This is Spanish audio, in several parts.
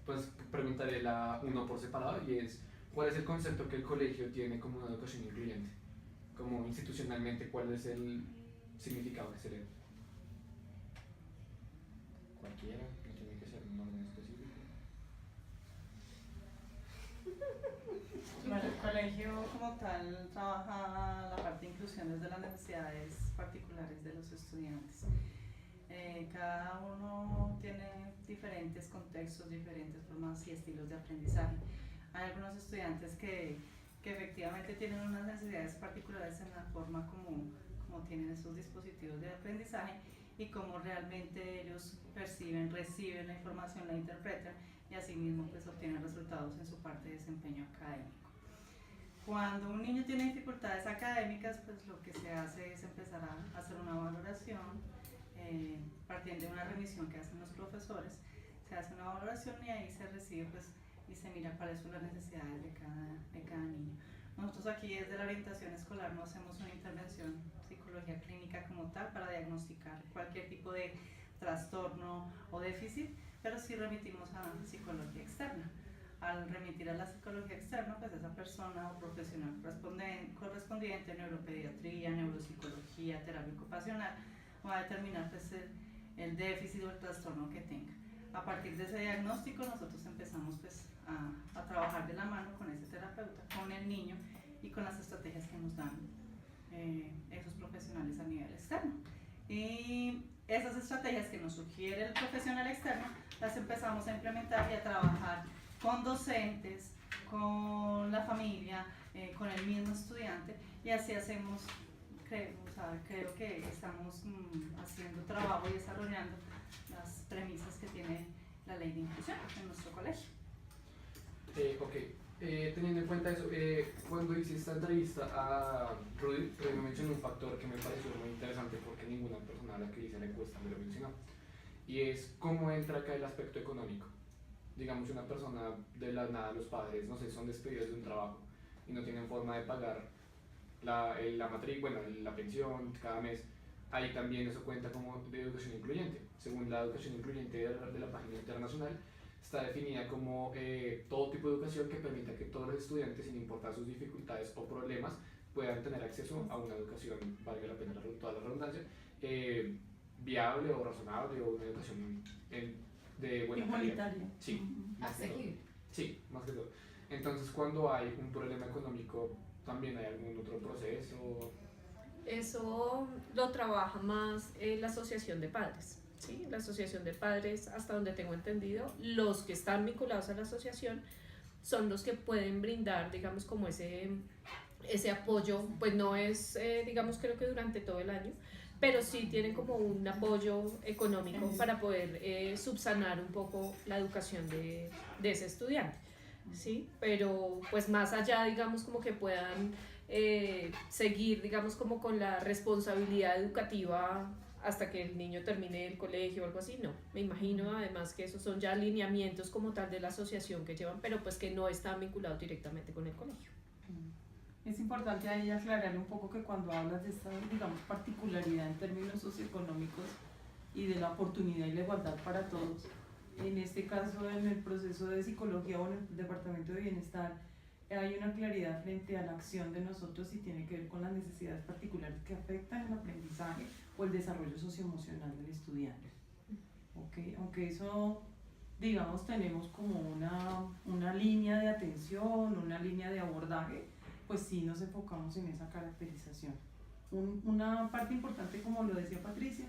pues preguntaré la uno por separado y es, ¿cuál es el concepto que el colegio tiene como una educación incluyente? Como institucionalmente, ¿cuál es el significado que se le da? Cualquiera, no tiene que ser un orden específico. Bueno, el colegio como tal trabaja la parte de inclusión desde las necesidades particulares de los estudiantes. Cada uno tiene diferentes contextos, diferentes formas y estilos de aprendizaje. Hay algunos estudiantes que efectivamente tienen unas necesidades particulares en la forma como tienen esos dispositivos de aprendizaje y cómo realmente ellos perciben, reciben la información, la interpretan y asimismo pues obtienen resultados en su parte de desempeño académico. Cuando un niño tiene dificultades académicas, pues lo que se hace es empezar a hacer una valoración, partiendo de una revisión que hacen los profesores, se hace una valoración y ahí se recibe pues, y se mira cuáles son las necesidades de cada niño. Nosotros aquí desde la orientación escolar no hacemos una intervención psicología clínica como tal para diagnosticar cualquier tipo de trastorno o déficit, pero sí remitimos a psicología externa. Al remitir a la psicología externa, pues esa persona o profesional correspondiente, neuropediatría, neuropsicología, terapia ocupacional, va a determinar pues, el déficit o el trastorno que tenga. A partir de ese diagnóstico nosotros empezamos pues, a trabajar de la mano con ese terapeuta, con el niño y con las estrategias que nos dan esos profesionales a nivel externo. Y esas estrategias que nos sugiere el profesional externo las empezamos a implementar y a trabajar con docentes, con la familia, con el mismo estudiante y así hacemos, creo que estamos haciendo trabajo y desarrollando las premisas que tiene la ley de inclusión en nuestro colegio. Teniendo en cuenta eso, cuando hice esta entrevista a Rudy me mencionó un factor que me pareció muy interesante porque ninguna persona a la que hice la encuesta me lo mencionó, y es cómo entra acá el aspecto económico. Digamos, una persona de la nada, los padres, no sé, son despedidos de un trabajo y no tienen forma de pagar la matrícula, bueno, la pensión cada mes. Ahí también eso cuenta como de educación incluyente. Según la educación incluyente de la página internacional, está definida como todo tipo de educación que permita que todos los estudiantes, sin importar sus dificultades o problemas, puedan tener acceso a una educación, valga la pena toda la redundancia, viable o razonable, o una educación de buena calidad. Sí, asequible. Sí, más que todo. Entonces, cuando hay un problema económico, ¿también hay algún otro proceso? Eso lo trabaja más la asociación de padres, ¿sí? La asociación de padres, hasta donde tengo entendido, los que están vinculados a la asociación son los que pueden brindar, digamos, como ese apoyo, pues no es, digamos, creo que durante todo el año, pero sí tienen como un apoyo económico para poder subsanar un poco la educación de ese estudiante, ¿sí? Pero pues más allá, digamos, como que puedan seguir, digamos, como con la responsabilidad educativa hasta que el niño termine el colegio o algo así, no. Me imagino además que esos son ya alineamientos como tal de la asociación que llevan, pero pues que no están vinculados directamente con el colegio. Es importante ahí aclarar un poco que cuando hablas de esta, digamos, particularidad en términos socioeconómicos y de la oportunidad y la igualdad para todos, en este caso en el proceso de psicología o en el departamento de bienestar, hay una claridad frente a la acción de nosotros y tiene que ver con las necesidades particulares que afectan el aprendizaje o el desarrollo socioemocional del estudiante. ¿Okay? Aunque eso, digamos, tenemos como una línea de atención, una línea de abordaje, pues sí nos enfocamos en esa caracterización. Una parte importante, como lo decía Patricia,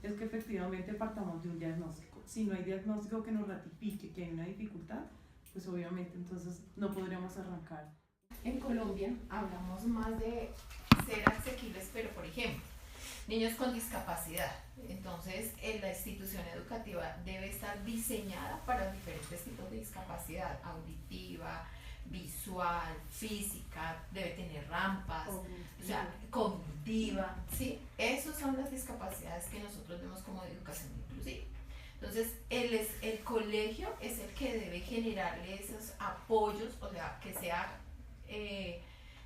es que efectivamente partamos de un diagnóstico. Si no hay diagnóstico que nos ratifique que hay una dificultad, pues obviamente entonces no podríamos arrancar. En Colombia hablamos más de ser asequibles, pero por ejemplo, niños con discapacidad. Entonces, la institución educativa debe estar diseñada para diferentes tipos de discapacidad, auditiva, visual, física, debe tener rampas, o sea, cognitiva, ¿sí? Esas son las discapacidades que nosotros vemos como de educación inclusiva. Entonces, el colegio es el que debe generarle esos apoyos, o sea, que sea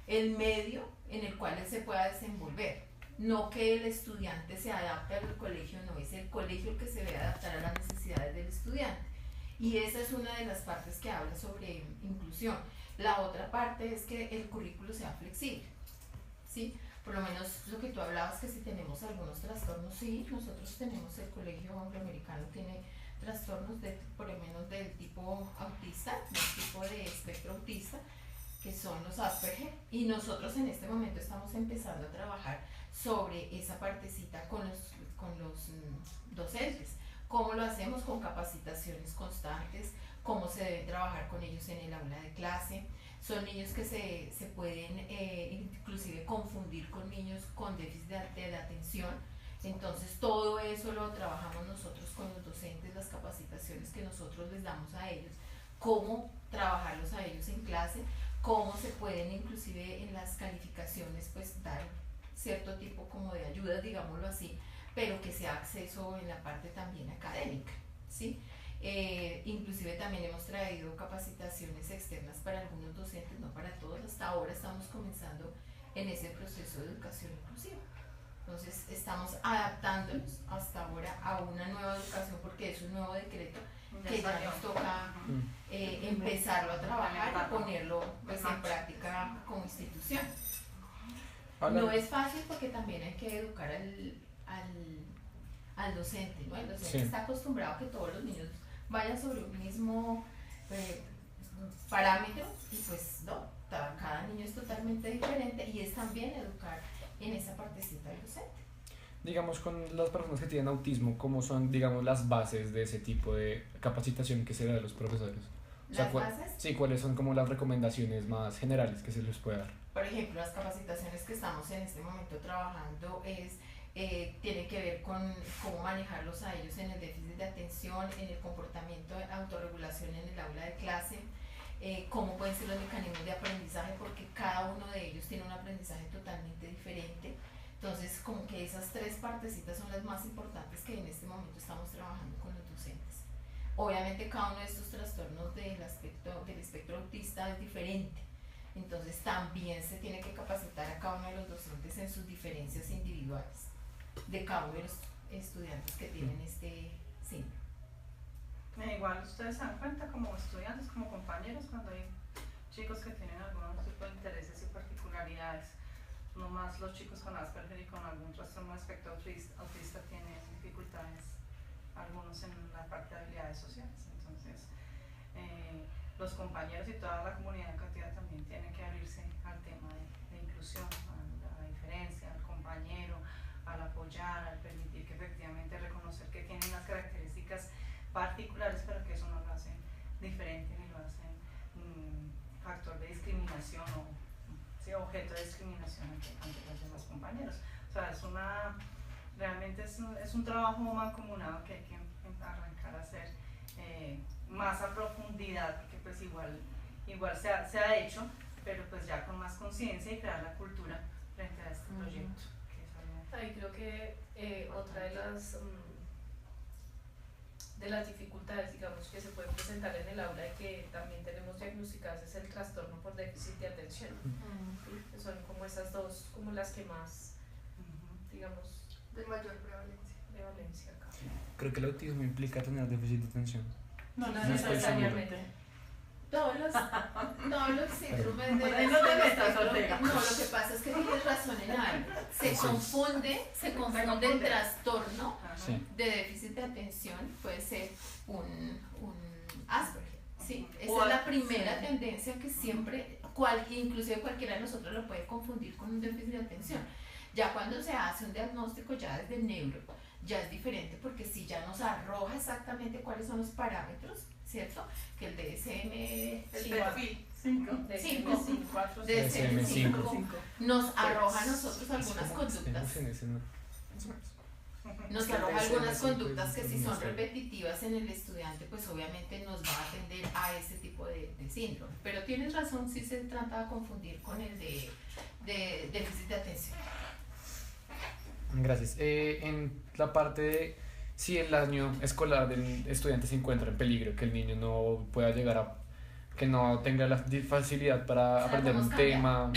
el medio en el cual él se pueda desenvolver. No que el estudiante se adapte al colegio, no, es el colegio el que se debe adaptar a las necesidades del estudiante. Y esa es una de las partes que habla sobre inclusión. La otra parte es que el currículo sea flexible, ¿sí? Por lo menos lo que tú hablabas, que si tenemos algunos trastornos, sí, nosotros tenemos, el Colegio Angloamericano tiene trastornos por lo menos del tipo autista, del tipo de espectro autista, que son los Asperger, y nosotros en este momento estamos empezando a trabajar sobre esa partecita con los docentes. ¿Cómo lo hacemos? Con capacitaciones constantes, cómo se debe trabajar con ellos en el aula de clase. Son niños que se pueden inclusive confundir con niños con déficit de atención. Entonces todo eso lo trabajamos nosotros con los docentes, las capacitaciones que nosotros les damos a ellos, cómo trabajarlos a ellos en clase, cómo se pueden inclusive en las calificaciones pues dar cierto tipo como de ayuda, digámoslo así, pero que sea acceso en la parte también académica, ¿sí? Inclusive también hemos traído capacitaciones externas para algunos docentes, no para todos. Hasta ahora estamos comenzando en ese proceso de educación inclusiva. Entonces estamos adaptándonos hasta ahora a una nueva educación, porque es un nuevo decreto que ya nos toca empezarlo a trabajar y ponerlo pues, en práctica como institución. No es fácil porque también hay que educar al docente, ¿no? El docente está acostumbrado a que todos los niños vayan sobre un mismo parámetro, y pues no, cada niño es totalmente diferente, y es también educar en esa partecita del docente. Digamos, con las personas que tienen autismo, ¿cómo son, digamos, las bases de ese tipo de capacitación que se da a los profesores? ¿Las bases? Sí, ¿cuáles son como las recomendaciones más generales que se les puede dar? Por ejemplo, las capacitaciones que estamos en este momento trabajando tiene que ver con cómo manejarlos a ellos en el déficit de atención, en el comportamiento de autorregulación en el aula de clase, cómo pueden ser los mecanismos de aprendizaje, porque cada uno de ellos tiene un aprendizaje totalmente diferente. Entonces, como que esas tres partecitas son las más importantes que en este momento estamos trabajando con los docentes. Obviamente cada uno de estos trastornos del espectro autista es diferente, entonces también se tiene que capacitar a cada uno de los docentes en sus diferencias individuales de cada uno de los estudiantes que tienen este síndrome. Igual ustedes se dan cuenta como estudiantes, como compañeros, cuando hay chicos que tienen algunos tipos de intereses y particularidades. No más los chicos con Asperger y con algún trastorno de espectro autista tienen dificultades, algunos en la parte de habilidades sociales. Entonces, los compañeros y toda la comunidad educativa también tienen que abrirse al tema de inclusión, a la diferencia, al compañero, al apoyar, al permitir que efectivamente reconocer que tienen unas características particulares, pero que eso no lo hace diferente ni lo hace factor de discriminación o objeto de discriminación ante los demás compañeros. O sea, realmente es un trabajo mancomunado que hay que arrancar a hacer más a profundidad, porque pues igual se ha hecho, pero pues ya con más conciencia y crear la cultura frente a este proyecto. Ahí creo que otra de las dificultades, digamos, que se pueden presentar en el aula y que también tenemos diagnosticadas es el trastorno por déficit de atención. ¿Sí? Son como esas dos, como las que más, digamos, de mayor prevalencia acá. Creo que el autismo implica tener déficit de atención. No necesariamente. Todos los síndromes de no, lo que pasa es que tienes razón en algo. Se confunde el trastorno de déficit de atención, puede ser un Asperger, ¿sí? Esa es la primera tendencia que siempre, inclusive cualquiera de nosotros lo puede confundir con un déficit de atención. Ya cuando se hace un diagnóstico ya desde el neuro, ya es diferente, porque si ya nos arroja exactamente cuáles son los parámetros, ¿cierto? Que el DSM, el perfil 5 nos arroja a nosotros algunas conductas. Nos arroja algunas conductas que si son repetitivas en el estudiante, pues obviamente nos va a atender a ese tipo de síndrome. Pero tienes razón, sí se trata de confundir con el de déficit de atención. Gracias. En la parte de si el año escolar del estudiante se encuentra en peligro, que el niño no pueda llegar a, que no tenga la facilidad para aprender un tema.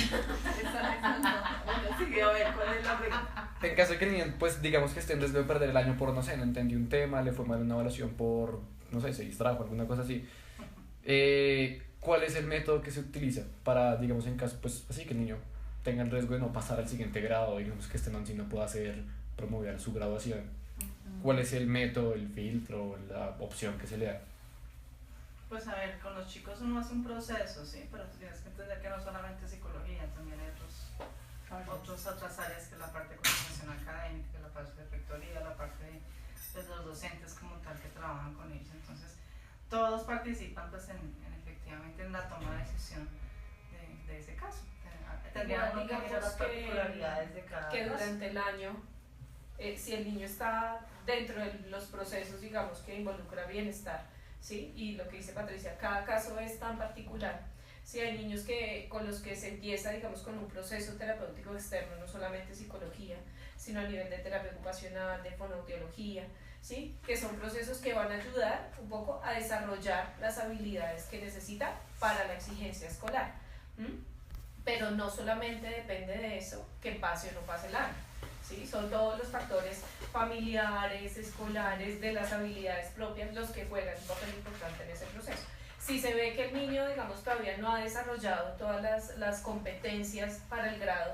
En caso de que el niño, pues digamos que esté en riesgo de perder el año por, no sé, no entendió un tema, le fue mal una evaluación por no sé, se distrajo, alguna cosa así. ¿Cuál es el método que se utiliza para, digamos, en caso, pues así que el niño tenga el riesgo de no pasar al siguiente grado, digamos que este no, si no pueda hacer, promover su graduación? ¿Cuál es el método, el filtro, la opción que se le da? Pues a ver, con los chicos uno hace un proceso, ¿sí? Pero tú tienes que entender que no solamente psicología, también hay otras áreas, que la parte de coordinación académica, la parte de rectoría, la parte de los docentes como tal que trabajan con ellos. Entonces, todos participan pues efectivamente en la toma de decisión de ese caso. Tendríamos que mirar las particularidades de cada que caso. durante el año, si el niño está dentro de los procesos, digamos, que involucra bienestar, ¿sí? Y lo que dice Patricia, cada caso es tan particular. Si hay niños con los que se empieza, digamos, con un proceso terapéutico externo, no solamente psicología, sino a nivel de terapia ocupacional, de fonoaudiología, ¿sí? Que son procesos que van a ayudar un poco a desarrollar las habilidades que necesita para la exigencia escolar. Pero no solamente depende de eso que pase o no pase el año, ¿sí? Son todos los factores familiares, escolares, de las habilidades propias los que juegan un papel importante en ese proceso. Si se ve que el niño, digamos, todavía no ha desarrollado todas las competencias para el grado,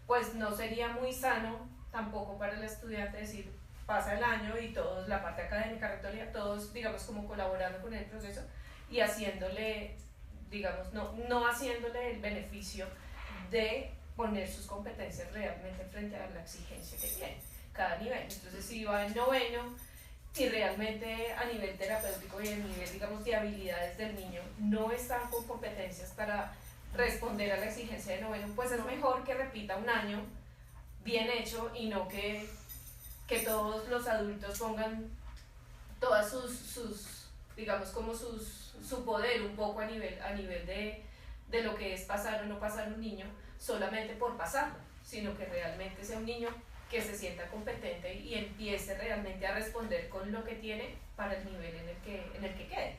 pues no sería muy sano tampoco para el estudiante decir, pasa el año y todos, la parte académica, rectoría, todos, digamos, como colaborando con el proceso y haciéndole, digamos, no haciéndole el beneficio de poner sus competencias realmente frente a la exigencia que tiene cada nivel. Entonces, si va en noveno y realmente a nivel terapéutico y a nivel, digamos, de habilidades del niño no están con competencias para responder a la exigencia de noveno, pues es mejor que repita un año bien hecho y no que todos los adultos pongan todas sus digamos, como su poder un poco a nivel de lo que es pasar o no pasar un niño solamente por pasarlo, sino que realmente sea un niño que se sienta competente y empiece realmente a responder con lo que tiene para el nivel en el que quede.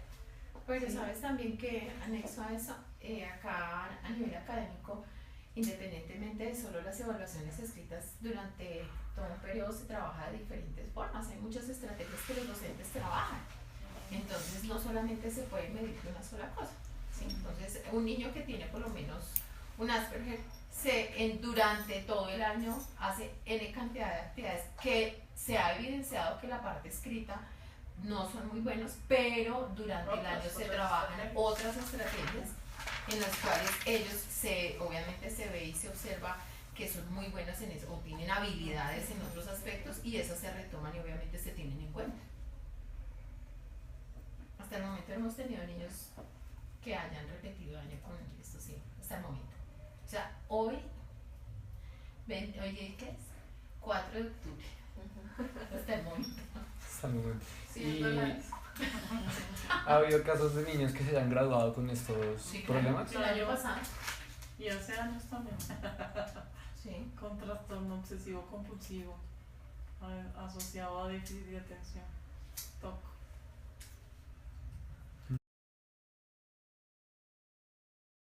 Pero sabes también que anexo a eso, acá a nivel académico, independientemente de solo las evaluaciones escritas, durante todo un periodo se trabaja de diferentes formas. Hay muchas estrategias que los docentes trabajan. Entonces no solamente se puede medir de una sola cosa, ¿sí? Entonces un niño que tiene por lo menos un Asperger durante todo el año hace N cantidad de actividades que se ha evidenciado que la parte escrita no son muy buenos, pero durante el año se trabajan otras estrategias en las cuales ellos obviamente se ve y se observa que son muy buenos en eso o tienen habilidades en otros aspectos y esas se retoman y obviamente se tienen en cuenta. Hasta el momento hemos tenido niños que hayan repetido año con esto, sí, hasta el momento. O sea, hoy ¿qué es? 4 de octubre, hasta el momento. Hasta el momento. Sí, Y ¿verdad? ha habido casos de niños que se hayan graduado con estos Sí, claro. problemas. El año pasado. Y hace años también, Sí. con trastorno obsesivo compulsivo asociado a déficit de atención, TOC.